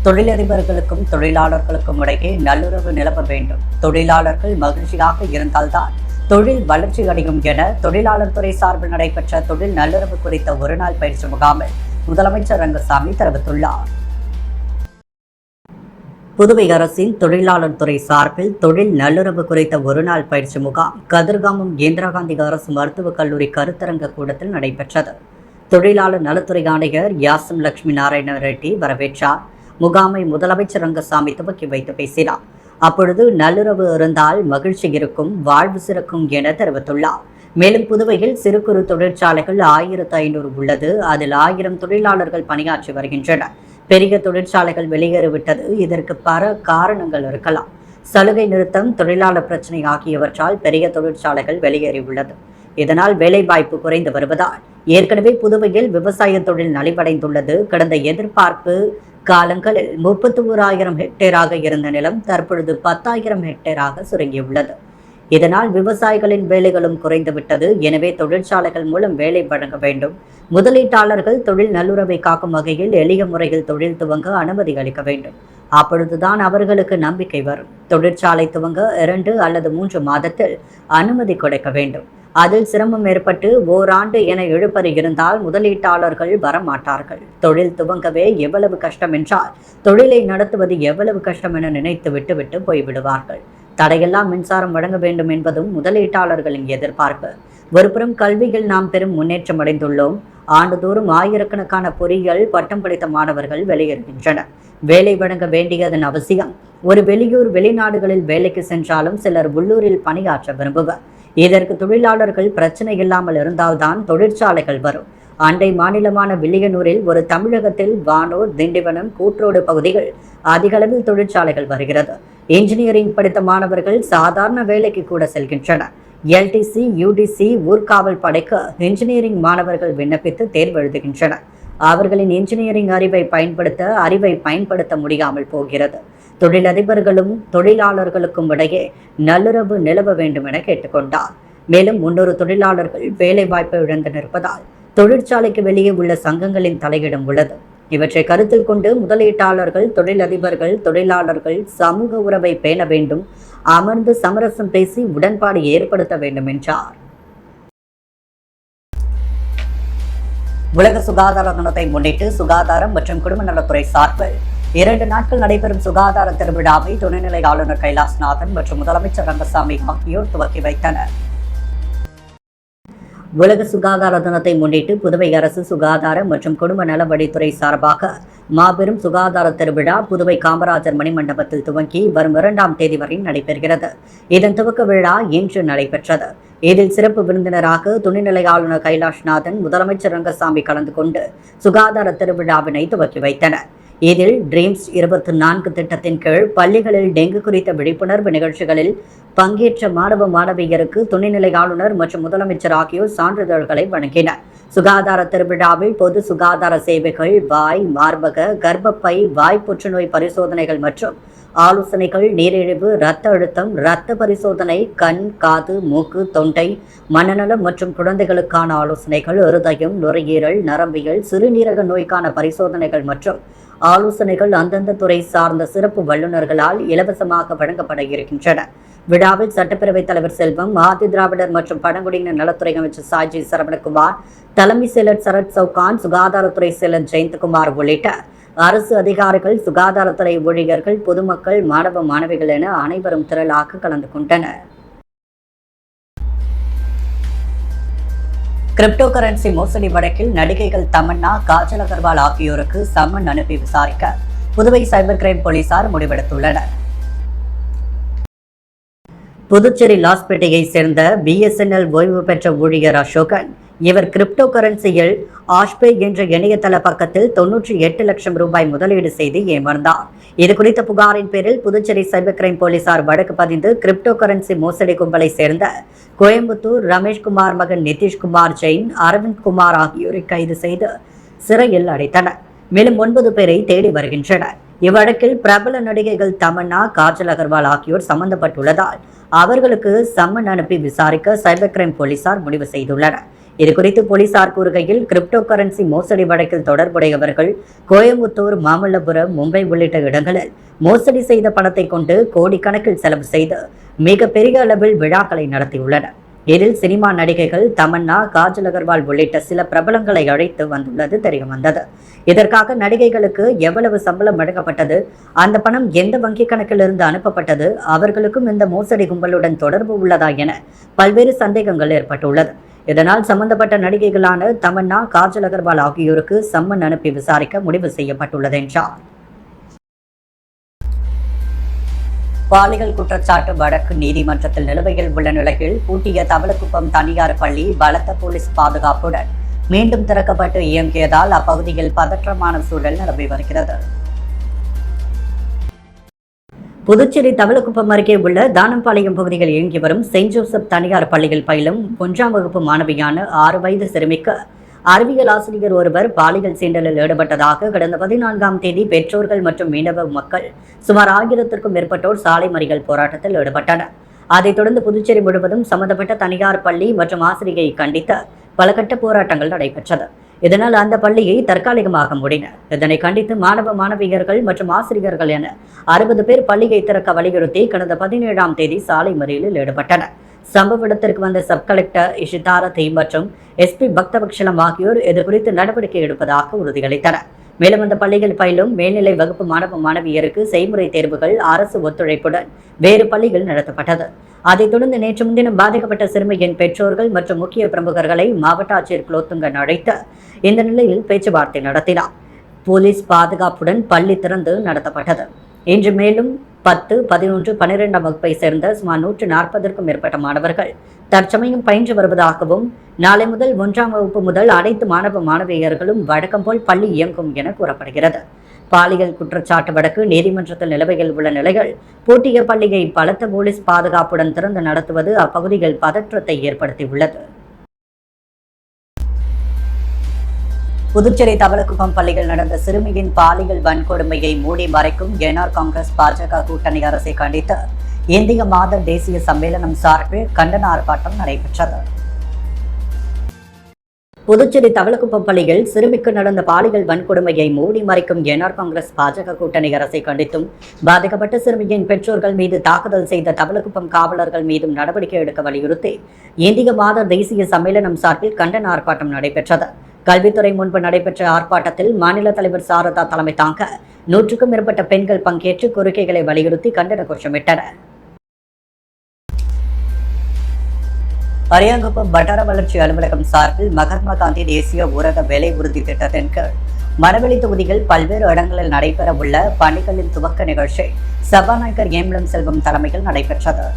தொழிலதிபர்களுக்கும் தொழிலாளர்களுக்கும் இடையே நல்லுறவு நிலவ வேண்டும். தொழிலாளர்கள் மகிழ்ச்சியாக இருந்தால்தான் தொழில் வளர்ச்சி அடையும் என தொழிலாளர் துறை சார்பில் நடைபெற்ற தொழில் நல்லுறவு குறித்த ஒருநாள் பயிற்சி முகாமில் முதலமைச்சர் ரங்கசாமி தெரிவித்துள்ளார். புதுவை அரசின் தொழிலாளர் துறை சார்பில் தொழில் நல்லுறவு குறித்த ஒருநாள் பயிற்சி முகாம் கதிர்காமம் இந்திரா காந்தி அரசு மருத்துவக் கல்லூரி கருத்தரங்க கூடத்தில் நடைபெற்றது. தொழிலாளர் நலத்துறை ஆணையர் யாசம் லட்சுமி நாராயண ரெட்டி வரவேற்றார். முகாமை முதலமைச்சர் ரங்கசாமி துவக்கி வைத்து பேசினார். அப்பொழுது நல்லுறவு இருந்தால் மகிழ்ச்சி இருக்கும், வாழ்வு சிறக்கும் என தெரிவித்துள்ளார். மேலும் புதுவையில் சிறு குறு தொழிற்சாலைகள் 1500 உள்ளது. அதில் 1000 தொழிலாளர்கள் பணியாற்றி வருகின்றனர். பெரிய தொழிற்சாலைகள் வெளியேறிவிட்டது. இதற்கு பல காரணங்கள் இருக்கலாம். சலுகை நிறுத்தம், தொழிலாளர் பிரச்சனை ஆகியவற்றால் பெரிய தொழிற்சாலைகள் வெளியேறியுள்ளது. இதனால் வேலைவாய்ப்பு குறைந்து வருவதால் ஏற்கனவே புதுவையில் விவசாய தொழில் நலிவடைந்துள்ளது. கடந்த எதிர்பார்ப்பு காலங்களில் 31,000 ஹெக்டேராக இருந்த நிலம் தற்பொழுது 10,000 ஹெக்டேராக சுருங்கியுள்ளது. இதனால் விவசாயிகளின் வேலைகளும் குறைந்துவிட்டது. எனவே தொழிற்சாலைகள் மூலம் வேலை வழங்க வேண்டும். முதலீட்டாளர்கள் தொழில் நல்லுறவை காக்கும் வகையில் எளிய முறையில் தொழில் துவங்க அனுமதி அளிக்க வேண்டும். அப்பொழுதுதான் அவர்களுக்கு நம்பிக்கை வரும். தொழிற்சாலை துவங்க 2 அல்லது 3 மாதத்தில் அனுமதி கொடுக்க வேண்டும். அதில் சிரமம் ஏற்பட்டு ஓராண்டு என இழுபறி இருந்தால் முதலீட்டாளர்கள் வரமாட்டார்கள். தொழில் துவங்கவே எவ்வளவு கஷ்டம் என்றால் தொழிலை நடத்துவது எவ்வளவு கஷ்டம் என நினைத்து விட்டுவிட்டு போய்விடுவார்கள். தடையெல்லாம் மின்சாரம் வழங்க வேண்டும் என்பதும் முதலீட்டாளர்களின் எதிர்பார்ப்பு. ஒருபுறம் கல்வியில் நாம் பெரும் முன்னேற்றம் அடைந்துள்ளோம். ஆண்டுதோறும் ஆயிரக்கணக்கான பொறியியல் பட்டம் படித்த மாணவர்கள் வெளியேறுகின்றனர். வேலை வழங்க வேண்டியதன் அவசியம். ஒரு வெளியூர் வெளிநாடுகளில் வேலைக்கு சென்றாலும் சிலர் உள்ளூரில் பணியாற்ற விரும்புவர். இதற்கு தொழிலாளர்கள் பிரச்சனை இல்லாமல் இருந்தால்தான் தொழிற்சாலைகள் வரும். அண்டை மாநிலமான வில்லியனூரில் ஒரு தமிழகத்தில் வானூர், திண்டிவனம், கூற்றோடு பகுதிகள் அதிக அளவில் தொழிற்சாலைகள் வருகிறது. இன்ஜினியரிங் படித்த மாணவர்கள் சாதாரண வேலைக்கு கூட செல்கின்றனர். எல்டிசி, யூடிசி, ஊர்காவல் படைக்கு இன்ஜினியரிங் மாணவர்கள் விண்ணப்பித்து தேர்வு எழுதுகின்றனர். அவர்களின் இன்ஜினியரிங் அறிவை பயன்படுத்த முடியாமல் போகிறது. தொழிலதிபர்களும் தொழிலாளர்களுக்கும் இடையே நல்லுறவு நிலவ வேண்டும் என கேட்டுக்கொண்டார். மேலும் 300 தொழிலாளர்கள் வேலை வாய்ப்பை இழந்து நிற்பதால் தொழிற்சாலைக்கு வெளியே உள்ள சங்கங்களின் தலையிடம் உள்ளது. இவற்றை கருத்தில் கொண்டு முதலீட்டாளர்கள், தொழிலதிபர்கள், தொழிலாளர்கள் சமூக உறவை பேண வேண்டும். அமர்ந்து சமரசம் பேசி உடன்பாடு ஏற்படுத்த வேண்டும் என்றார். உலக சுகாதார தினத்தை முன்னிட்டு சுகாதாரம் மற்றும் குடும்ப நலத்துறை சார்பில் 2 நாட்கள் நடைபெறும் சுகாதார திருவிழாவை துணைநிலை ஆளுநர் கைலாஷ்நாதன் மற்றும் முதலமைச்சர் ரங்கசாமி ஆகியோர் துவக்கி வைத்தனர். உலக சுகாதார தினத்தை முன்னிட்டு புதுவை அரசு சுகாதார மற்றும் குடும்ப நலவழித்துறை சார்பாக மாபெரும் சுகாதார திருவிழா புதுவை காமராஜர் மணிமண்டபத்தில் துவங்கி வரும் 2ஆம் தேதி வரை நடைபெறுகிறது. இதன் துவக்க விழா இன்று நடைபெற்றது. இதில் சிறப்பு விருந்தினராக துணைநிலை ஆளுநர் கைலாஷ்நாதன், முதலமைச்சர் ரங்கசாமி கலந்து கொண்டு சுகாதார திருவிழாவினை துவக்கி வைத்தனர். இதில் ட்ரீம்ஸ் 24 திட்டத்தின் கீழ் பள்ளிகளில் டெங்கு குறித்த விழிப்புணர்வு நிகழ்ச்சிகளில் பங்கேற்ற மாணவ மாணவியருக்கு துணைநிலை ஆளுநர் மற்றும் முதலமைச்சர் ஆகியோர் சான்றிதழ்களை வழங்கினர். சுகாதார திருவிழாவில் பொது சுகாதார சேவைகள், வாய், மார்பக, கர்ப்பப்பை, வாய் புற்றுநோய் பரிசோதனைகள் மற்றும் ஆலோசனைகள், நீரிழிவு, இரத்த அழுத்தம், இரத்த பரிசோதனை, கண், காது, மூக்கு, தொண்டை, மனநலம் மற்றும் குழந்தைகளுக்கான ஆலோசனைகள், இருதயம், நுரையீரல், நரம்பியல், சிறுநீரக நோய்க்கான பரிசோதனைகள் மற்றும் ஆலோசனைகள் அந்தந்த துறை சார்ந்த சிறப்பு வல்லுநர்களால் இலவசமாக வழங்கப்பட இருக்கின்றன. விழாவில் சட்டப்பேரவைத் தலைவர் செல்வம், ஆதி திராவிடர் மற்றும் பழங்குடியினர் நலத்துறை அமைச்சர் சாய்ஜி சரவணகுமார், தலைமை செயலர் சரத் சவுகான், சுகாதாரத்துறை செயலர் ஜெயந்த்குமார் உள்ளிட்ட அரசு அதிகாரிகள், சுகாதாரத்துறை ஊழியர்கள், பொதுமக்கள், மாணவ மாணவிகள் என அனைவரும் திரளாக கலந்து கொண்டனர். கிரிப்டோ கரன்சி மோசடி வழக்கில் நடிகைகள் தமன்னா, காஜல் அகர்வால் ஆகியோருக்கு சம்மன் அனுப்பி விசாரிக்க புதுவை சைபர் கிரைம் போலீசார் முடிவெடுத்துள்ளனர். புதுச்சேரி லாஸ்பேட்டையை சேர்ந்த BSNL ஓய்வு பெற்ற ஊழியர் அசோகன். இவர் கிரிப்டோ கரன்சியில் ஆஷ்பே என்ற இணையதள பக்கத்தில் 98 லட்சம் ரூபாய் முதலீடு செய்து ஏமாந்தார். இது குறித்த புகாரின் பேரில் புதுச்சேரி சைபர் கிரைம் போலீசார் வழக்கு பதிந்து கிரிப்டோ கரன்சி மோசடி கும்பலை சேர்ந்த கோயம்புத்தூர் ரமேஷ்குமார் மகன் நிதிஷ்குமார் ஜெயின், அரவிந்த் குமார் ஆகியோரை கைது செய்து சிறையில் அடைத்தனர். மேலும் 9 பேரை தேடி வருகின்றனர். இவ்வழக்கில் பிரபல நடிகைகள் தமன்னா, காஜல் அகர்வால் ஆகியோர் சம்பந்தப்பட்டுள்ளதால் அவர்களுக்கு சம்மன் அனுப்பி விசாரிக்க சைபர் கிரைம் போலீசார் முடிவு செய்துள்ளனர். இதுகுறித்து போலீசார் கூறுகையில், கிரிப்டோ கரன்சி மோசடி வழக்கில் தொடர்புடையவர்கள் கோயம்புத்தூர், மாமல்லபுரம், மும்பை உள்ளிட்ட இடங்களில் மோசடி செய்த பணத்தை கொண்டு கோடிக்கணக்கில் செலவு செய்து மிக பெரிய அளவில் விழாக்களை நடத்தியுள்ளனர். இதில் சினிமா நடிகைகள் தமன்னா, காஜல் அகர்வால் உள்ளிட்ட சில பிரபலங்களை அழைத்து வந்துள்ளது தெரியவந்தது. இதற்காக நடிகைகளுக்கு எவ்வளவு சம்பளம் வழங்கப்பட்டது, அந்த பணம் எந்த வங்கிக் கணக்கிலிருந்து அனுப்பப்பட்டது, அவர்களுக்கும் இந்த மோசடி கும்பலுடன் தொடர்பு உள்ளதா என பல்வேறு சந்தேகங்கள் ஏற்பட்டுள்ளது. இதனால் சம்பந்தப்பட்ட நடிகைகளான தமன்னா, காஜல் அகர்வால் ஆகியோருக்கு சம்மன் அனுப்பி விசாரிக்க முடிவு செய்யப்பட்டுள்ளது என்றார். பாலியல் குற்றச்சாட்டு வழக்கு நீதிமன்றத்தில் நிலுவையில் உள்ள நிலையில் பூட்டிய தவளக்குப்பம் தனியார் பள்ளி பலத்த போலீஸ் பாதுகாப்புடன் மீண்டும் திறக்கப்பட்டு இயங்கியதால் அப்பகுதியில் பதற்றமான சூழல் நிலவி வருகிறது. புதுச்சேரி தவளக்குப்பம் அருகே உள்ள தானம்பாளையம் பகுதியில் இயங்கி வரும் செயின்ட் ஜோசப் தனியார் பள்ளியில் பயிலும் 1ஆம் வகுப்பு மாணவியான 6 வயது சிறுமிக்கு அறிவியல் ஆசிரியர் ஒருவர் பாலியல் சீண்டலில் ஈடுபட்டதாக கடந்த 14ஆம் தேதி பெற்றோர்கள் மற்றும் மீனவ மக்கள் சுமார் 1000க்கும் மேற்பட்டோர் சாலை மறியல் போராட்டத்தில் ஈடுபட்டனர். அதைத் தொடர்ந்து புதுச்சேரி முழுவதும் சம்பந்தப்பட்ட தனியார் பள்ளி மற்றும் ஆசிரியை கண்டித்து பல கட்ட போராட்டங்கள் நடைபெற்றது. இதனால் அந்த பள்ளியை தற்காலிகமாக மூடினர். இதனை கண்டித்து மாணவ மாணவியர்கள் மற்றும் ஆசிரியர்கள் என 60 பேர் பள்ளியை திறக்க வலியுறுத்தி கடந்த 17ஆம் தேதி சாலை மறியலில் ஈடுபட்டனர். சம்பவ இடத்திற்கு வந்த சப் கலெக்டர் இஷிதாரதி மற்றும் SP பக்தவக்ஷலம் ஆகியோர் இதுகுறித்து நடவடிக்கை எடுப்பதாக உறுதியளித்தனர். மேலும் அந்த பள்ளியில் பயிலும் மேல்நிலை வகுப்பு மாணவ மாணவியருக்கு செய்முறை தேர்வுகள் அரசு ஒத்துழைப்புடன் வேறு பள்ளிகள் நடத்தப்பட்டது. அதைத் தொடர்ந்து நேற்று முன்தினம் பாதிக்கப்பட்ட சிறுமியின் பெற்றோர்கள் மற்றும் முக்கிய பிரமுகர்களை மாவட்ட ஆட்சியர் குலோத்துங்கன் அழைத்து இந்த நிலையில் பேச்சுவார்த்தை நடத்தினார். போலீஸ் பாதுகாப்புடன் பள்ளி திறந்து நடத்தப்பட்டது. இன்று மேலும் 10, 11, 12ஆம் வகுப்பை சேர்ந்த சுமார் 140க்கும் மேற்பட்ட மாணவர்கள் தற்சமயம் பயின்று வருவதாகவும் நாளை முதல் 1ஆம் வகுப்பு முதல் அனைத்து மாணவ மாணவியர்களும் வழக்கம் போல் பள்ளி இயங்கும் என கூறப்படுகிறது. பாலியல் குற்றச்சாட்டு வழக்கு நீதிமன்றத்தில் நிலுவையில் உள்ள நிலையில் பூட்டிய பள்ளியை பலத்த போலீஸ் பாதுகாப்புடன் திறந்து நடத்துவது அப்பகுதியில் பதற்றத்தை ஏற்படுத்தியுள்ளது. புதுச்சேரி தவளக்குப்பம் பள்ளியில் நடந்த சிறுமியின் பாலியல் வன்கொடுமையை மூடி மறைக்கும் என்ஆர் காங்கிரஸ் பாஜக கூட்டணி அரசை கண்டித்து இந்திய மாதர் தேசிய சம்மேளனம் சார்பில் கண்டன ஆர்ப்பாட்டம் நடைபெற்றது. புதுச்சேரி தவளக்குப்பம் பள்ளியில் சிறுமிக்கு நடந்த பாலியல் வன்கொடுமையை மூடி மறைக்கும் என்ஆர் காங்கிரஸ் பாஜக கூட்டணி அரசை கண்டித்தும் பாதிக்கப்பட்ட சிறுமியின் பெற்றோர்கள் மீது தாக்குதல் செய்த தவளக்குப்பம் காவலர்கள் மீதும் நடவடிக்கை எடுக்க வலியுறுத்தி இந்திய மாதர் தேசிய சம்மேளனம் சார்பில் கண்டன ஆர்ப்பாட்டம் நடைபெற்றது. கல்வித்துறை முன்பு நடைபெற்ற ஆர்ப்பாட்டத்தில் மாநில தலைவர் சாரதா தலைமை தாங்க 100க்கும் மேற்பட்ட பெண்கள் பங்கேற்று கோரிக்கைகளை வலியுறுத்தி கண்டன கோஷமிட்டனர். அரியாங்குப்பம் வட்டார வளர்ச்சி அலுவலகம் சார்பில் மகாத்மா காந்தி தேசிய ஊரக வேலை உறுதி திட்டத்தின் கீழ் மரவெளி தொகுதியில் பல்வேறு இடங்களில் நடைபெற உள்ள பணிகளின் துவக்க நிகழ்ச்சி சபாநாயகர் ஏம்பலம் செல்வம் தலைமையில் நடைபெற்றது.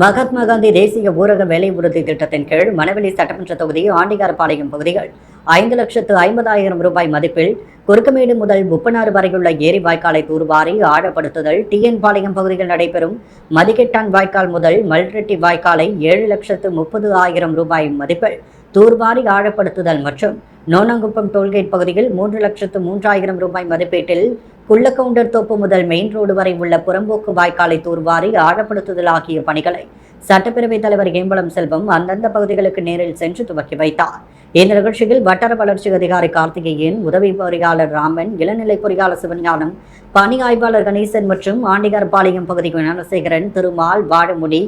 மகாத்மா காந்தி தேசிய ஊரக வேலை உறுதி திட்டத்தின் கீழ் மணவெளி சட்டமன்ற தொகுதி ஆண்டிகாரபாளையம் பகுதிகள் 5,50,000 ரூபாய் மதிப்பில் குறுக்கமேடு முதல் முப்பனாறு வரையுள்ள ஏரி வாய்க்காலை தூர்வாரி ஆழப்படுத்துதல், TN பாளையம் பகுதியில் நடைபெறும் மதிக்கெட்டான் வாய்க்கால் முதல் மல்ரெட்டி வாய்க்காலை 7,30,000 ரூபாய் மதிப்பில் தூர்வாரி ஆழப்படுத்துதல் மற்றும் நோனாங்குப்பம் டோல்கேட் பகுதியில் 3,03,000 ரூபாய் மதிப்பீட்டில் குள்ளக்கவுண்டர் தோப்பு முதல் மெயின் ரோடு வரை உள்ள புறம்போக்கு வாய்க்காலை தூர்வாரி ஆழப்படுத்துதல் ஆகிய பணிகளை சட்டப்பேரவைத் தலைவர் ஏம்பலம் செல்வம் அந்தந்த பகுதிகளுக்கு நேரில் சென்று துவக்கி வைத்தார். இந்த நிகழ்ச்சியில் வட்டார வளர்ச்சி அதிகாரி கார்த்திகேயன், உதவி பொறியாளர் ராமன், இளநிலை பொறியாளர் சிவஞானம், பணி ஆய்வாளர் கணேசன் மற்றும் ஆண்டிகார்பாளையம் பகுதி ஞானசேகரன், திருமால், வாழமுடி,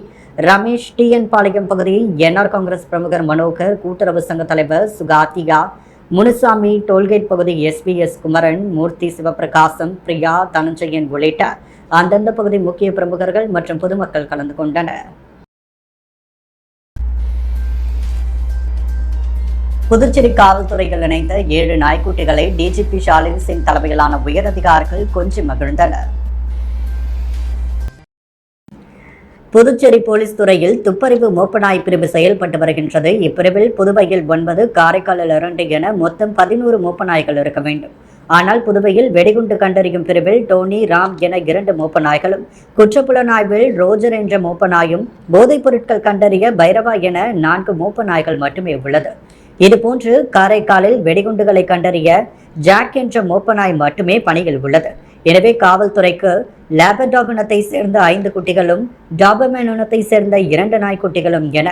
ரமேஷ், TN பாளையம் பகுதி என்ஆர் காங்கிரஸ் பிரமுகர் மனோகர், கூட்டுறவு சங்க தலைவர் சுகாத்தியா, முனுசாமி, டோல்கேட் பகுதி SVS குமரன், மூர்த்தி, சிவபிரகாசம், பிரியா, தனஞ்சயன் உள்ளிட்ட அந்தந்த பகுதி முக்கிய பிரமுகர்கள் மற்றும் பொதுமக்கள் கலந்து கொண்டனர். புதுச்சேரி காவல்துறையில் இணைந்த 7 நாய்க்குட்டிகளை DGP ஷாலினி சிங் தலைமையிலான உயரதிகாரிகள் கொஞ்சி மகிழ்ந்தனர். புதுச்சேரி போலீஸ் துறையில் துப்பறிவு மோப்பநாய் பிரிவு செயல்பட்டு வருகின்றது. இப்பிரிவில் புதுவையில் 9, காரைக்காலில் 2 என மொத்தம் 11 மோப்பநாய்கள் இருக்க வேண்டும். ஆனால் புதுவையில் வெடிகுண்டு கண்டறியும் பிரிவில் டோனி, ராம் என 2 மோப்பநாய்களும், குற்றப்புலனாய்வில் ரோஜர் என்ற மோப்பநாயும், போதைப் பொருட்கள் கண்டறிய பைரவா என 4 மோப்பநாய்கள் மட்டுமே உள்ளது. இதுபோன்று காரைக்காலில் வெடிகுண்டுகளை கண்டறிய ஜாக் என்ற மோப்பநாய் மட்டுமே பணியில் உள்ளது. எனவே காவல்துறைக்கு லேபர்டாக் இனத்தை சேர்ந்த 5 குட்டிகளும், டாபர்மேன் இனத்தை சேர்ந்த 2 நாய்க்குட்டிகளும் என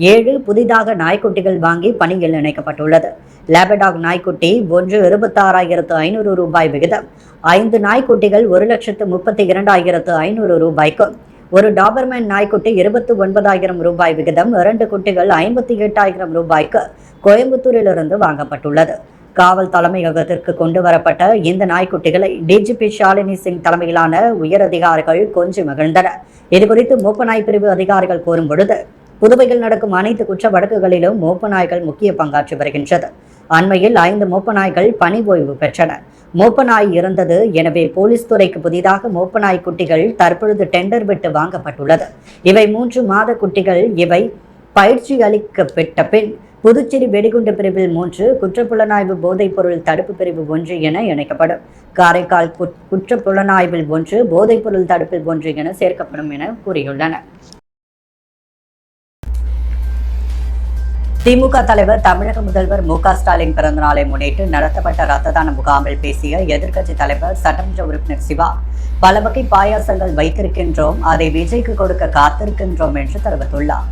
7 புதிதாக நாய்க்குட்டிகள் வாங்கி பணியில் இணைக்கப்பட்டுள்ளது. லேபடாக் நாய்க்குட்டி ஒன்று 26,500 ரூபாய் விகிதம். 5 நாய்க்குட்டிகள் 1,32,500 ரூபாய்க்கும், ஒரு டாபர்மேன் நாய்க்குட்டி 29,000 ரூபாய் விகிதம். 2 குட்டிகள் 58,000 ரூபாய்க்கு கோயம்புத்தூரிலிருந்து வாங்கப்பட்டுள்ளது. காவல் தலைமையகத்திற்கு கொண்டு வரப்பட்ட இந்த நாய்க்குட்டிகளை டிஜிபி ஷாலினி சிங் தலைமையிலான உயரதிகாரிகள் கொஞ்சி மகிழ்ந்தனர். இதுகுறித்து மோப்ப நாய் பிரிவு அதிகாரிகள் கூறும் பொழுது, புதுவையில் நடக்கும் அனைத்து குற்ற வழக்குகளிலும் மோப்ப நாய்கள் முக்கிய பங்காற்றி வருகின்றது. அண்மையில் 5 மோப்ப நாய்கள் பணி ஓய்வு பெற்றன. மோப்ப நாய் இருந்தது. எனவே போலீஸ் துறைக்கு புதிதாக மோப்ப நாய் குட்டிகள் தற்பொழுது டெண்டர் விட்டு வாங்கப்பட்டுள்ளது. இவை 3 மாத குட்டிகள். இவை பயிற்சி அளிக்கப்பட்ட பின் புதுச்சேரி வெடிகுண்டு பிரிவில் 3, குற்றப்புலனாய்வு போதைப் பொருள் தடுப்பு பிரிவு 1 என இணைக்கப்படும். காரைக்கால் குற்றப்புலனாய்வில் 1, போதைப் பொருள் தடுப்பில் 1 என சேர்க்கப்படும் என கூறியுள்ளனர். திமுக தலைவர் தமிழக முதல்வர் மு க ஸ்டாலின் பிறந்தநாளை முன்னிட்டு நடத்தப்பட்ட ரத்த தான முகாமில் பேசிய எதிர்க்கட்சி தலைவர் சட்டமன்ற உறுப்பினர் சிவா, பல வகை பாயாசங்கள் வைத்திருக்கின்றோம், அதை விஜய்க்கு கொடுக்க காத்திருக்கின்றோம் என்று தெரிவித்துள்ளார்.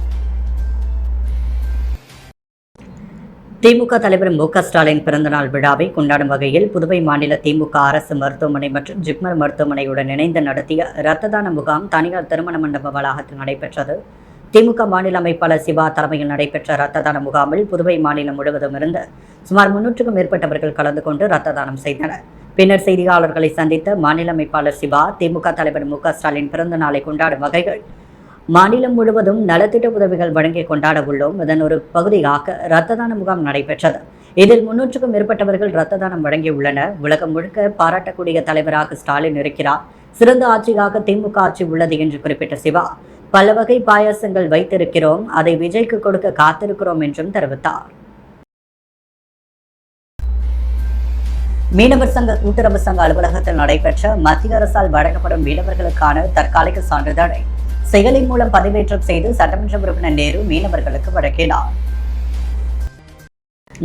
திமுக தலைவர் மு க ஸ்டாலின் பிறந்தநாள் விழாவை கொண்டாடும் வகையில் புதுவை மாநில திமுக அரசு மருத்துவமனை மற்றும் ஜிப்மர் மருத்துவமனையுடன் இணைந்து நடத்திய ரத்த தான முகாம் தனியார் திருமண மண்டப வளாகத்தில் நடைபெற்றது. திமுக மாநில அமைப்பாளர் சிவா தலைமையில் நடைபெற்ற ரத்த தான முகாமில் புதுவை மாநிலம் முழுவதும் இருந்து சுமார் 300க்கும் மேற்பட்டவர்கள் கலந்து கொண்டு ரத்த தானம் செய்தனர். பின்னர் செய்தியாளர்களை சந்தித்த மாநில அமைப்பாளர் சிவா, திமுக தலைவர் மு க ஸ்டாலின் பிறந்த நாளை கொண்டாடும் வகைகள் மாநிலம் முழுவதும் நலத்திட்ட உதவிகள் வழங்கி கொண்டாட உள்ளோம். இதன் ஒரு பகுதியாக ரத்த தான முகாம் நடைபெற்றது. இதில் 300க்கும் மேற்பட்டவர்கள் ரத்த தானம் வழங்கியுள்ளனர். உலகம் முழுக்க பாராட்டக்கூடிய தலைவராக ஸ்டாலின் இருக்கிறார். சிறந்த ஆட்சியாக திமுக ஆட்சி உள்ளது என்று குறிப்பிட்ட சிவா, பல வகை பாயாசங்கள் வைத்திருக்கிறோம், அதை விஜய்க்கு கொடுக்க காத்திருக்கிறோம் என்றும் தெரிவித்தார். மீனவர் சங்க கூட்டுறவு சங்க அலுவலகத்தில் நடைபெற்ற மத்திய அரசால் வழங்கப்படும் மீனவர்களுக்கான தற்காலிக சான்றிதழை செயலி மூலம் பதிவேற்றம் செய்து சட்டமன்ற உறுப்பினர் நேரு மீனவர்களுக்கு வழங்கினார்.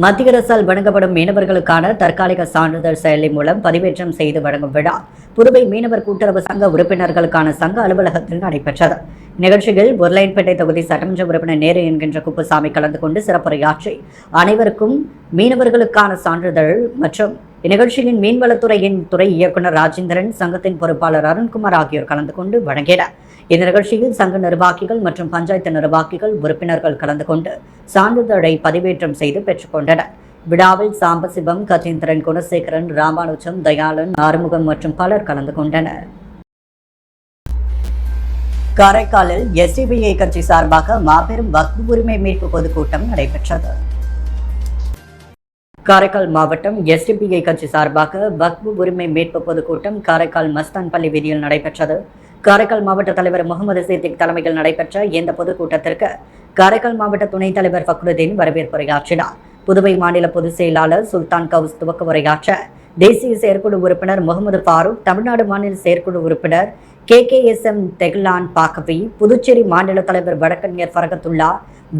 மத்திய அரசால் வழங்கப்படும் மீனவர்களுக்கான தற்காலிக சான்றிதழ் செயலி மூலம் பதிவேற்றம் செய்து வழங்கும் விழா புதுவை மீனவர் கூட்டுறவு சங்க உறுப்பினர்களுக்கான சங்க அலுவலகத்தில் நடைபெற்றது. நிகழ்ச்சியில் உருளையன்பேட்டை தொகுதி சட்டமன்ற உறுப்பினர் நேரு என்கின்ற குப்புசாமி கலந்து கொண்டு சிறப்புரையாற்றி அனைவருக்கும் மீனவர்களுக்கான சான்றிதழ் மற்றும் இந்நிகழ்ச்சியின் மீன்வளத்துறையின் துறை இயக்குநர் ராஜேந்திரன், சங்கத்தின் பொறுப்பாளர் அருண்குமார் ஆகியோர் கலந்து கொண்டு வழங்கினர். இந்த நிகழ்ச்சியில் சங்க நிர்வாகிகள் மற்றும் பஞ்சாயத்து நிர்வாகிகள், உறுப்பினர்கள் கலந்து கொண்டு சான்றிதழை பதிவேற்றம் செய்து பெற்றுக் கொண்டனர். விழாவில் சாம்பசிவம், கஜேந்திரன், குணசேகரன், ராமானுஜம், தயாளன், ஆறுமுகம் மற்றும் பலர் கலந்து கொண்டனர். காரைக்காலில் எஸ்டிபிஐ கட்சி சார்பாக மாபெரும் வக்ஃப் உரிமை மீட்பு பொதுக்கூட்டம் நடைபெற்றது. காரைக்கால் மாவட்டம் எஸ்டிபிஐ கட்சி சார்பாக வக்ஃப் உரிமை மீட்பு பொதுக்கூட்டம் காரைக்கால் மஸ்தான் பள்ளி வீதியில் நடைபெற்றது. காரைக்கால் மாவட்ட தலைவர் முகமது சித்திக் தலைமையில் நடைபெற்ற இந்த பொதுக்கூட்டத்திற்கு காரைக்கால் மாவட்ட துணைத் தலைவர் ஃபக்ருதீன் வரவேற்புரையாற்றினார். புதுவை மாநில பொதுச் செயலாளர் சுல்தான் கவுஸ் துவக்க உரையாற்ற தேசிய செயற்குழு உறுப்பினர் முகமது ஃபாரூக், தமிழ்நாடு மாநில செயற்குழு உறுப்பினர் KKSM தெஹ்லான் பாக்கவி, புதுச்சேரி மாநில தலைவர் வடக்கன்யர் ஃபரகத்துல்லா,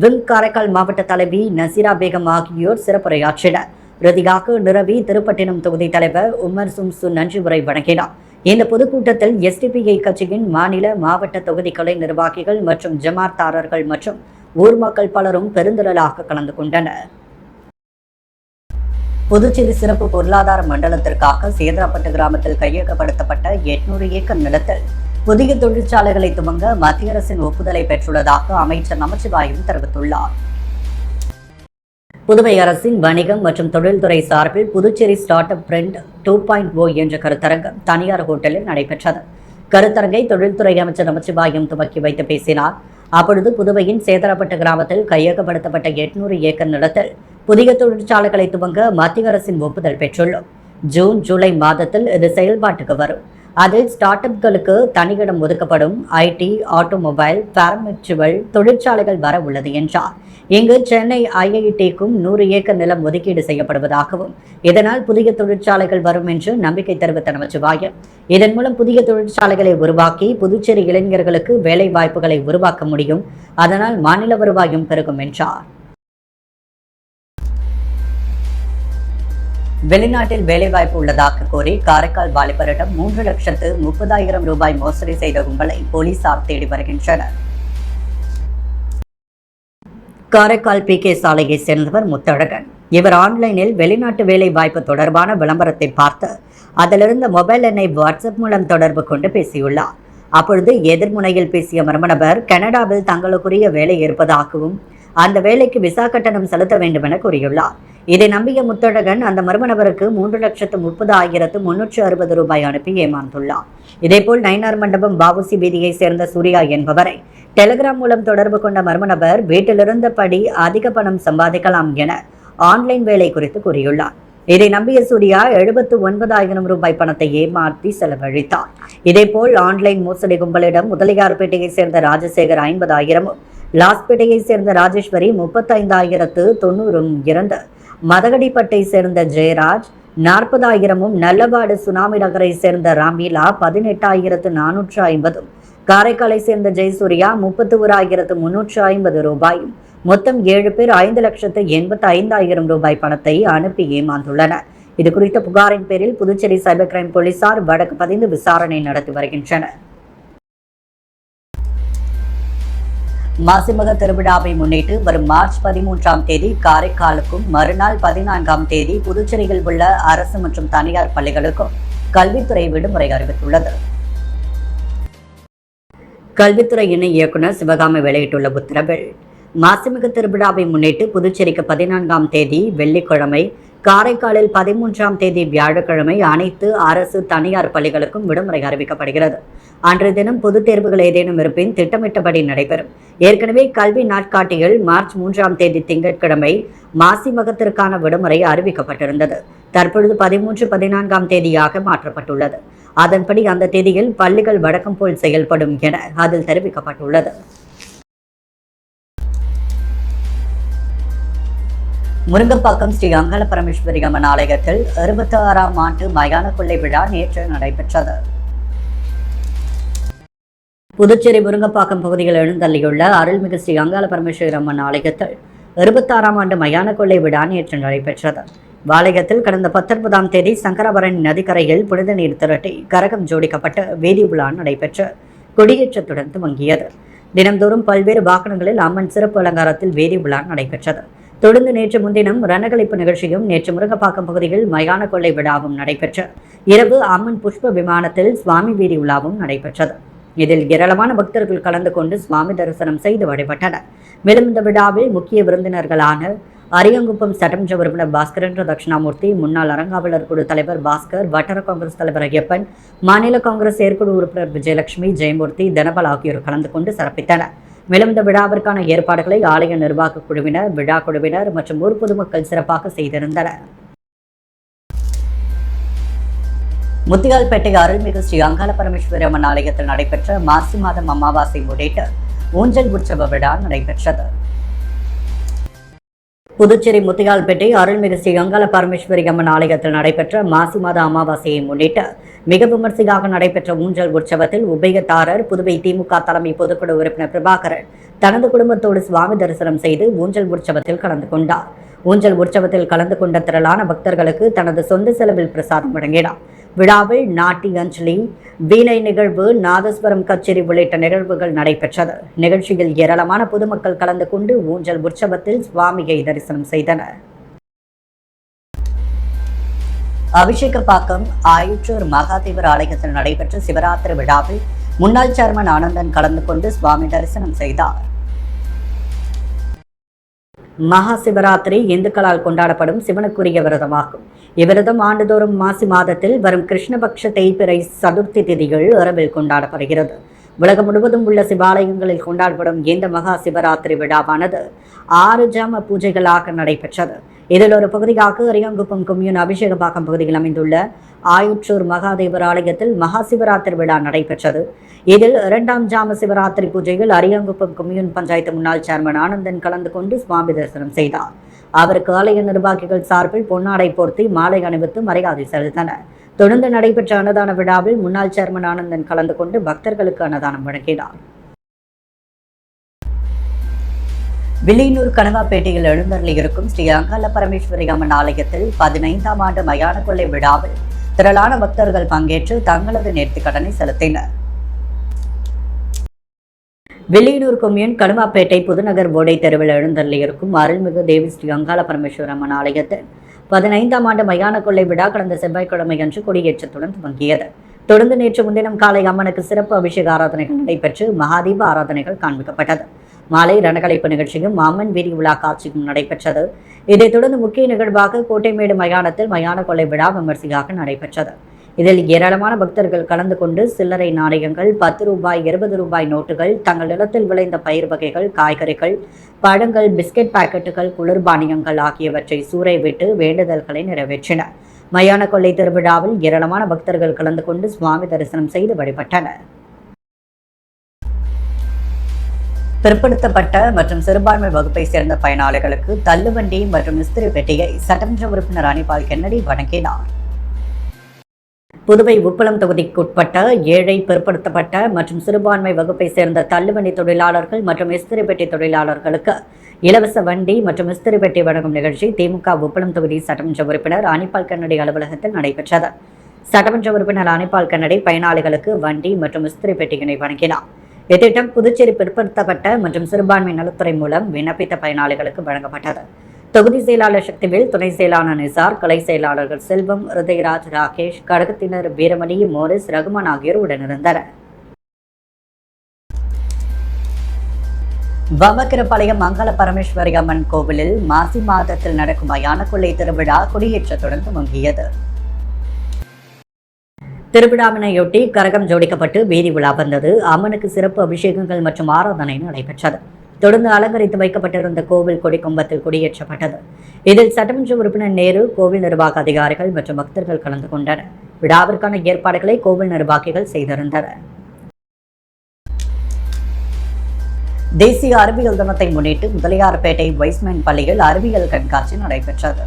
விம் காரைக்கால் மாவட்ட தலைவி நசீரா பேகம் ஆகியோர் சிறப்புரையாற்றினர். இறுதியாக நிரவி திருப்பட்டினம் தொகுதி தலைவர் உமர் சும்சு நன்றி உரை வழங்கினார். இந்த பொதுக்கூட்டத்தில் எஸ்டிபிஐ கட்சியின் மாநில, மாவட்ட தொகுதி கலை நிர்வாகிகள் மற்றும் ஜமாத்தாரர்கள் மற்றும் ஊர் மக்கள் பலரும் பெருந்திரளாக கலந்து கொண்டனர். புதுச்சேரி சிறப்பு பொருளாதார மண்டலத்திற்காக சேதராப்பட்டு கிராமத்தில் கையகப்படுத்தப்பட்ட 800 ஏக்கர் நிலத்தில் புதிய தொழிற்சாலைகளை துவங்க மத்திய அரசின் ஒப்புதலை பெற்றுள்ளதாக அமைச்சர் நமச்சிவாயம் தெரிவித்துள்ளார். புதுவை அரசின் வணிகம் மற்றும் தொழில்துறை சார்பில் புதுச்சேரி ஸ்டார்ட் அப் ட்ரெண்ட் 2.0 என்ற கருத்தரங்கம் தனியார் ஹோட்டலில் நடைபெற்றது. கருத்தரங்கை தொழில்துறை அமைச்சர் நமச்சிவாயம் துவக்கி வைத்து பேசினார். அப்பொழுது புதுவையின் சேதராப்பட்டு கிராமத்தில் கையகப்படுத்தப்பட்ட 800 ஏக்கர் நிலத்தில் புதிய தொழிற்சாலைகளை துவங்க மத்திய அரசின் ஒப்புதல் பெற்றுள்ளோம். ஜூன், ஜூலை மாதத்தில் இது செயல்பாட்டுக்கு வரும். அதில் ஸ்டார்ட் அப்களுக்கு தனியிடம் ஒதுக்கப்படும். ஐடி, ஆட்டோமொபைல், பார்மசுவல் தொழிற்சாலைகள் வர உள்ளது என்றார். இங்கு சென்னை IITக்கும் 100 ஏக்கர் நிலம் ஒதுக்கீடு செய்யப்படுவதாகவும் இதனால் புதிய தொழிற்சாலைகள் வரும் என்று நம்பிக்கை தெரிவித்த நமச்சிவாயம், இதன் மூலம் புதிய தொழிற்சாலைகளை உருவாக்கி புதுச்சேரி இளைஞர்களுக்கு வேலை வாய்ப்புகளை உருவாக்க முடியும். அதனால் மாநில வருவாயும் பெருகும் என்றார். வெளிநாட்டில் வேலைவாய்ப்பு உள்ளதாக கூறி காரைக்கால் வாலிபரிடம் 3,30,000 ரூபாய் மோசடி செய்த கும்பலை போலீசார் தேடி வருகின்றனர். காரைக்கால் PK சாலையை சேர்ந்தவர் முத்தழகன். இவர் ஆன்லைனில் வெளிநாட்டு வேலை வாய்ப்பு தொடர்பான விளம்பரத்தை பார்த்து அதிலிருந்த மொபைல் எண்ணை வாட்ஸ்அப் மூலம் தொடர்பு கொண்டு பேசியுள்ளார். அப்பொழுது எதிர்முனையில் பேசிய மர்ம நபர் கனடாவில் தங்களுக்குரிய வேலை இருப்பதாகவும் அந்த வேலைக்கு விசா கட்டணம் செலுத்த வேண்டும் என கூறியுள்ளார். இதை நம்பிய முத்தழகன் அந்த மர்ம நபருக்கு 3,30,360 ரூபாய் அனுப்பி ஏமாந்துள்ளார். இதேபோல் நயினார் மண்டபம் வாவுசி வீதியை சேர்ந்த சூர்யா என்பவரை டெலிகிராம் மூலம் தொடர்பு கொண்ட மர்ம நபர் வீட்டிலிருந்தபடி அதிக பணம் சம்பாதிக்கலாம் என ஆன்லைன் வேலை குறித்து கூறியுள்ளார். இதை நம்பிய சூர்யா 79,000 ரூபாய் பணத்தை ஏமாற்றி செலவழித்தார். இதேபோல் ஆன்லைன் மோசடி கும்பலிடம் முதலியார்பேட்டையை சேர்ந்த ராஜசேகர் 50,000, லாஸ்பேட்டையை சேர்ந்த ராஜேஸ்வரி 35,090 இறந்த மதகடிப்பட்டை சேர்ந்த ஜெயராஜ் 40,000, நல்லபாடு சுனாமி நகரை சேர்ந்த ராமீலா 18,450, காரைக்காலை சேர்ந்த ஜெயசூர்யா 31,350 ரூபாய், மொத்தம் 7 பேர் 5,85,000 ரூபாய் பணத்தை அனுப்பி ஏமாந்துள்ளனர். இது குறித்த புகாரின் பேரில் புதுச்சேரி சைபர் கிரைம் போலீசார் வழக்கு பதிந்து விசாரணை நடத்தி வருகின்றனர். மாசிமக திருவிழாவை முன்னிட்டு வரும் மார்ச் 13ஆம் தேதி காரைக்காலுக்கும் மறுநாள் 14ஆம் தேதி புதுச்சேரியில் உள்ள அரசு மற்றும் தனியார் பள்ளிகளுக்கும் கல்வித்துறை விடுமுறை அறிவித்துள்ளது. கல்வித்துறை இணை இயக்குநர் சிவகாமி வெளியிட்டுள்ள உத்தரவில், மாசிமக திருவிழாவை முன்னிட்டு புதுச்சேரிக்கு 14ஆம் தேதி வெள்ளிக்கிழமை, காரைக்காலில் 13ஆம் தேதி வியாழக்கிழமை அனைத்து அரசு தனியார் பள்ளிகளுக்கும் விடுமுறை அறிவிக்கப்படுகிறது. அன்றைய தினம் பொதுத் தேர்வுகள் ஏதேனும் இருப்பின் திட்டமிட்டபடி நடைபெறும். ஏற்கனவே கல்வி நாட்காட்டியில் மார்ச் 3ஆம் தேதி திங்கட்கிழமை மாசிமகத்திற்கான விடுமுறை அறிவிக்கப்பட்டிருந்தது. தற்பொழுது 13, 14ஆம் தேதியாக மாற்றப்பட்டுள்ளது. அதன்படி அந்த தேதியில் பள்ளிகள் வழக்கம் போல் செயல்படும் என அதில் தெரிவிக்கப்பட்டுள்ளது. முருங்கப்பாக்கம் ஸ்ரீ அங்காள பரமேஸ்வரி அம்மன் ஆலயத்தில் 66ஆம் ஆண்டு மயான கொள்ளை விழா நேற்று நடைபெற்றது. புதுச்சேரி முருங்கப்பாக்கம் பகுதியில் எழுந்தள்ளியுள்ள அருள்மிகு ஸ்ரீ அங்காள பரமேஸ்வரி அம்மன் ஆலயத்தில் 66ஆம் ஆண்டு மயான கொள்ளை விழா நேற்று நடைபெற்றது. ஆலயத்தில் கடந்த 19ஆம் தேதி சங்கராபரணி நதிக்கரையில் புனித நீர் திரட்டி கரகம் ஜோடிக்கப்பட்டு வீதி உலா நடைபெற்று கொடியேற்றத்துடன் துவங்கியது. தினந்தோறும் பல்வேறு வாகனங்களில் அம்மன் சிறப்பு அலங்காரத்தில் வீதி உலா நடைபெற்றது. தொடர்ந்து நேற்று முன்தினம் ரணகளிப்பு நிகழ்ச்சியும் நேற்று முருங்கப்பாக்கம் பகுதியில் மயான கொள்ளை விழாவும் நடைபெற்று இரவு அம்மன் புஷ்ப விமானத்தில் சுவாமி வீதி உலாவும் நடைபெற்றது. இதில் ஏராளமான பக்தர்கள் கலந்து கொண்டு சுவாமி தரிசனம் செய்து வழிபட்டனர். மேலும் இந்த விழாவில் முக்கிய விருந்தினர்களான அரியங்குப்பம் சட்டமன்ற உறுப்பினர் பாஸ்கரன் தட்சிணாமூர்த்தி, முன்னாள் அறங்காவலர் குழு தலைவர் பாஸ்கர், வட்டார காங்கிரஸ் தலைவர் ஐயப்பன், மாநில காங்கிரஸ் செயற்குழு உறுப்பினர் விஜயலட்சுமி, ஜெயமூர்த்தி, தனபால் ஆகியோர் கலந்து கொண்டு சிறப்பித்தனர். மேலும் இந்த விழாவிற்கான ஏற்பாடுகளை ஆலய நிர்வாக குழுவினர், விழா குழுவினர் மற்றும் ஊர் பொதுமக்கள் சிறப்பாக செய்திருந்தனர். முத்தியால்பேட்டை அருள்மிகு ஸ்ரீ அங்காள பரமேஸ்வரி அம்மன் ஆலயத்தில் நடைபெற்ற மாசி மாதம் அமாவாசை முன்னிட்டு ஊஞ்சல் உற்சவ விழா நடைபெற்றது. புதுச்சேரி முத்தியால்பேட்டை அருள்மிகு ஸ்ரீ அங்காள பரமேஸ்வரி அம்மன் ஆலயத்தில் நடைபெற்ற மாசி மாத அமாவாசையை முன்னிட்டு மிக விமர்சையாக நடைபெற்ற ஊஞ்சல் உற்சவத்தில் உபயதாரர் புதுவை திமுக தலைமை பொதுக்குழு உறுப்பினர் பிரபாகரன் தனது குடும்பத்தோடு சுவாமி தரிசனம் செய்து ஊஞ்சல் உற்சவத்தில் கலந்து கொண்டார். ஊஞ்சல் உற்சவத்தில் கலந்து கொண்ட திரளான பக்தர்களுக்கு தனது சொந்த செலவில் பிரசாதம் வழங்கினார். விழாவில் நாட்டி அஞ்சலி, வீணை நிகழ்வு, நாதஸ்வரம் கச்சேரி உள்ளிட்ட நிகழ்வுகள் நடைபெற்றது. நிகழ்ச்சியில் ஏராளமான பொதுமக்கள் கலந்து கொண்டு ஊஞ்சல் உற்சவத்தில் சுவாமியை தரிசனம் செய்தனர். அபிஷேகப்பாக்கம் ஆயுற்றூர் மகாதேவர் ஆலயத்தில் நடைபெற்ற சிவராத்திரி விழாவில் முன்னாள் சேர்மன் ஆனந்தன் கலந்து கொண்டு சுவாமி தரிசனம் செய்தார். மகா சிவராத்திரி இந்துக்களால் கொண்டாடப்படும் சிவனுக்குரிய விரதமாகும். இவ்விரதம் ஆண்டுதோறும் மாசி மாதத்தில் வரும் கிருஷ்ணபக்ஷ தேய்பிறை சதுர்த்தி திதிகள் இரவில் கொண்டாடப்படுகிறது. உலகம் முழுவதும் உள்ள சிவாலயங்களில் கொண்டாடப்படும் இந்த மகா சிவராத்திரி விழாவானது 6 ஜாம பூஜைகளாக நடைபெற்றது. இதில் ஒரு பகுதியாக அரியங்குப்பம் கொம்யூன் அபிஷேகப்பாக்கம் பகுதியில் அமைந்துள்ள ஆயுற்றூர் மகாதேவர் ஆலயத்தில் மகா சிவராத்திரி விழா நடைபெற்றது. இதில் 2ஆம் ஜாம சிவராத்திரி பூஜையில் அரியங்குப்பம் கொம்யூன் பஞ்சாயத்து முன்னாள் சேர்மன் ஆனந்தன் கலந்து கொண்டு சுவாமி தரிசனம் செய்தார். அவருக்கு ஆலய நிர்வாகிகள் சார்பில் பொன்னாடை போர்த்தி மாலை அணிவித்து மரியாதை செலுத்தினர். தொடர்ந்து நடைபெற்ற அன்னதான விழாவில் முன்னாள் சேர்மன் ஆனந்தன் கலந்து கொண்டு பக்தர்களுக்கு அன்னதானம் வழங்கினார். வில்லியனூர் கனகாப்பேட்டையில் எழுந்தருளி இருக்கும் ஸ்ரீ அங்காள பரமேஸ்வரி அம்மன் ஆலயத்தில் 15ஆம் ஆண்டு மயான கொள்ளை விழாவில் திரளான பக்தர்கள் பங்கேற்று தங்களது நேர்த்திக்கடனை செலுத்தினர். வெள்ளியனூர் கொம்யூன் கணுவாப்பேட்டை புதுநகர் போடை தெருவில் எழுந்தள்ளியிருக்கும் அருள்மிகு தேவி ஸ்ரீ அங்காள பரமேஸ்வரர் அம்மன் ஆலயத்தில் 15ஆம் ஆண்டு மயான கொள்ளை விழா கடந்த செவ்வாய்க்கிழமை அன்று கொடியேற்றத்துடன் துவங்கியது. தொடர்ந்து நேற்று முன்தினம் காலை அம்மனுக்கு சிறப்பு அபிஷேக ஆராதனைகள் நடைபெற்று மகாதீப ஆராதனைகள் காண்பிக்கப்பட்டது. மாலை ரணகலைப்பு நிகழ்ச்சியும் அம்மன் வீதி விழா காட்சியும் நடைபெற்றது. இதைத் தொடர்ந்து முக்கிய நிகழ்வாக கோட்டைமேடு மயானத்தில் மயான கொள்ளை விழா விமர்சையாக நடைபெற்றது. இதில் ஏராளமான பக்தர்கள் கலந்து கொண்டு சில்லறை நாணயங்கள், 10 ரூபாய், 20 ரூபாய் நோட்டுகள், தங்கள் நிலத்தில் விளைந்த பயிர் வகைகள், காய்கறிகள், பழங்கள், பிஸ்கெட் பாக்கெட்டுகள், குளிர்பானியங்கள் ஆகியவற்றை சூறை விட்டு வேண்டுதல்களை நிறைவேற்றினர். மயான கொள்ளை திருவிழாவில் ஏராளமான பக்தர்கள் கலந்து கொண்டு சுவாமி தரிசனம் செய்து வழிபட்டனர். பிற்படுத்தப்பட்ட மற்றும் சிறுபான்மை வகுப்பை சேர்ந்த பயனாளிகளுக்கு தள்ளுவண்டி மற்றும் இஸ்திரி பெட்டியை சட்டமன்ற உறுப்பினர் அனிபால் கென்னடி வழங்கினார். புதுவை உப்பளம் தொகுதிக்குட்பட்ட ஏழை, பிற்படுத்தப்பட்ட மற்றும் சிறுபான்மை வகுப்பை சேர்ந்த தள்ளுவண்டி தொழிலாளர்கள் மற்றும் இஸ்திரி பெட்டி தொழிலாளர்களுக்கு இலவச வண்டி மற்றும் இஸ்திரி பெட்டி வழங்கும் நிகழ்ச்சி திமுக உப்பளம் தொகுதி சட்டமன்ற உறுப்பினர் அனிபால் கென்னடி அலுவலகத்தில் நடைபெற்றது. சட்டமன்ற உறுப்பினர் அனிபால் கென்னடி பயனாளிகளுக்கு வண்டி மற்றும் இஸ்திரி பெட்டியினை வழங்கினார். இத்திட்டம் புதுச்சேரி பிற்படுத்தப்பட்ட மற்றும் சிறுபான்மை நலத்துறை மூலம் விண்ணப்பித்த பயனாளிகளுக்கு வழங்கப்பட்டது. தொகுதி செயலாளர் சக்திவேல், துணை செயலாளர் நிசார், கலை செயலாளர்கள் செல்வம், ஹிருதயராஜ், ராகேஷ், கழகத்தினர் வீரமணி, மோரிஸ், ரகுமான் ஆகியோர் உடனிருந்தனர். வமக்கிரபாளையம் மங்கள பரமேஸ்வரி அம்மன் கோவிலில் மாசி மாதத்தில் நடக்கும் மயான கொள்ளை திருவிழா கொடியேற்றத்துடன் துவங்கியது. திருவிழாவினையொட்டி கரகம் ஜோடிக்கப்பட்டு வீதி உலா வந்தது. அம்மனுக்கு சிறப்பு அபிஷேகங்கள் மற்றும் ஆராதனை நடைபெற்றது. தொடர்ந்து அலங்கரித்து வைக்கப்பட்டிருந்த கோவில் கொடி கும்பத்தில் கொடியேற்றப்பட்டது. இதில் சட்டமன்ற உறுப்பினர் நேரு, கோவில் நிர்வாக அதிகாரிகள் மற்றும் பக்தர்கள் கலந்து கொண்டனர். விழாவிற்கான ஏற்பாடுகளை கோவில் நிர்வாகிகள் செய்திருந்தனர். தேசிய அறிவியல் தினத்தை முன்னிட்டு முதலியார்பேட்டை வைஸ்மேன் பள்ளியில் அறிவியல் கண்காட்சி நடைபெற்றது.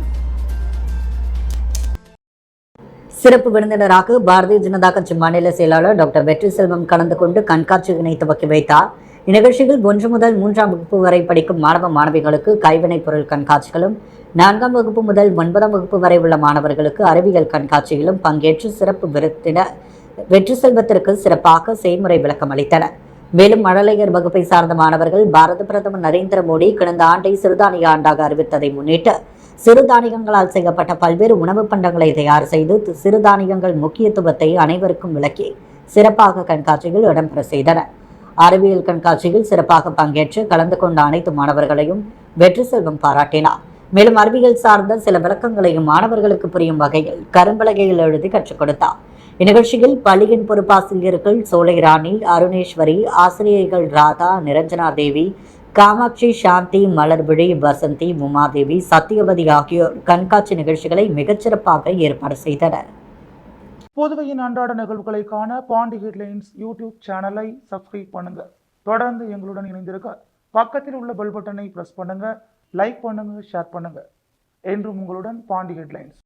சிறப்பு விருந்தினராக பாரதிய ஜனதா கட்சி மாநில செயலாளர் டாக்டர் வெற்றி செல்வம் கலந்து கொண்டு கண்காட்சியினை துவக்கி வைத்தார். இந்நிகழ்ச்சியில் 1 முதல் 3ஆம் வகுப்பு வரை படிக்கும் மாணவ மாணவிகளுக்கு கைவினைப் பொருள் கண்காட்சிகளும், 4ஆம் வகுப்பு முதல் 9ஆம் வகுப்பு வரை உள்ள மாணவர்களுக்கு அறிவியல் கண்காட்சியிலும் பங்கேற்று சிறப்பு விருந்தினர் வெற்றி செல்வத்திற்கு சிறப்பாக செய்முறை விளக்கம் அளித்தனர். மேலும் மழலையர் வகுப்பை சார்ந்த மாணவர்கள் பாரத பிரதமர் நரேந்திர மோடி கடந்த ஆண்டை சிறுதானிய ஆண்டாக அறிவித்ததை முன்னிட்டு சிறுதானியங்களால் செய்யப்பட்ட பல்வேறு உணவு பண்டங்களை தயார் செய்து சிறுதானியங்கள் முக்கியத்துவத்தை அனைவருக்கும் விளக்கி சிறப்பாக கண்காட்சியில் இடம்பெற செய்தனர். அறிவியல் கண்காட்சியில் சிறப்பாக பங்கேற்று கலந்து கொண்ட அனைத்து மாணவர்களையும் வெற்றி செல்வம் பாராட்டினார். மேலும் அறிவியல் சார்ந்த சில விளக்கங்களையும் மாணவர்களுக்கு புரியும் வகையில் கரும்பலகையில் எழுதி கற்றுக் கொடுத்தார். இந்நிகழ்ச்சியில் பள்ளியின் பொறுப்பாசிரியர்கள் சோலை ராணி, அருணேஸ்வரி, ஆசிரியர்கள் ராதா, நிரஞ்சனா தேவி, காமாட்சி, சாந்தி, மலர்விழி, வசந்தி, உமாதேவி, சத்தியவதி ஆகியோர் கண்காட்சி நிகழ்ச்சிகளை மிகச்சிறப்பாக ஏற்பாடு செய்தனர். புதுவையின் அன்றாட நிகழ்வுகளை காண பாண்டி ஹெட்லைன்ஸ் யூடியூப் சேனலை சப்ஸ்கிரைப் பண்ணுங்க. தொடர்ந்து எங்களுடன் இணைந்திருக்க பக்கத்தில் உள்ள பெல் பட்டனை பிரஸ் பண்ணுங்க, லைக் பண்ணுங்க, ஷேர் பண்ணுங்க. என்றும் உங்களுடன் பாண்டி ஹெட்லைன்ஸ்.